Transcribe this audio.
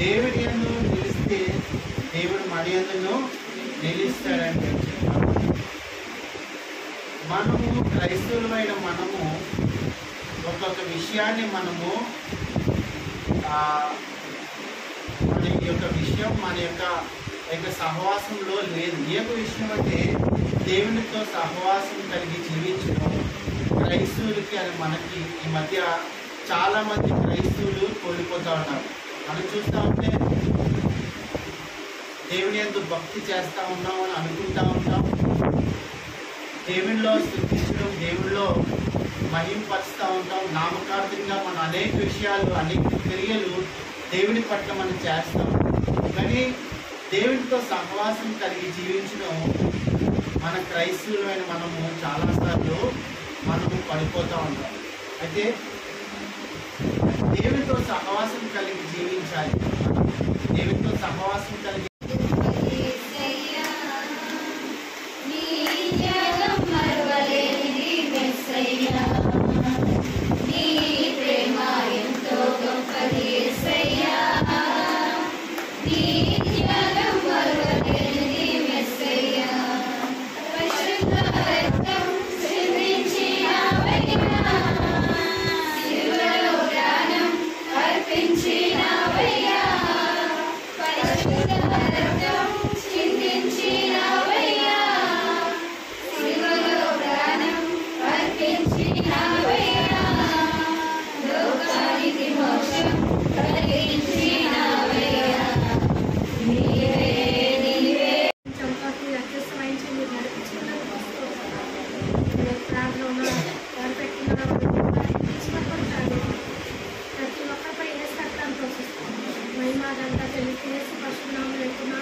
దేవుడి యందు నిలిస్తే దేవుడు మన యందును నిలుస్తాడని చెప్పారు. మనము క్రైస్తవులమైన మనము ఒక్కొక్క విషయాన్ని మనము మన యొక్క విషయం మన యొక్క సహవాసంలో లేదు. ఏ ఒక విషయం అంటే దేవునితో సహవాసం కలిగి జీవించడం క్రైస్తవులకి అని మనకి ఈ మధ్య చాలామంది క్రైస్తవులు కోల్పోతూ ఉన్నారు. మనం చూస్తూ ఉంటే దేవుని యందు భక్తి చేస్తూ ఉన్నాం అని అనుకుంటూ ఉంటాం. దేవునిలో స్తుతించడం, దేవునిలో మహింపరుస్తూ ఉంటాం. నామకార్థంగా మనం అనేక విషయాలు, అనేక క్రియలు దేవుని పట్ల మనం చేస్తాం. కానీ దేవునితో సహవాసం కలిగి జీవించడం మన క్రైస్తవులమైన మనము చాలాసార్లు మనము పడిపోతూ ఉంటాం. అయితే దేవునితో సహవాసం కలిగి జీవించాలి. దేవునితో సహవాసం కలిగి ప్రతి ఒక్కరిపై ఏ సత్తాన్ని పోషిస్తాం. మహిమాదంతా తెలిసి పశునామం లేకున్నా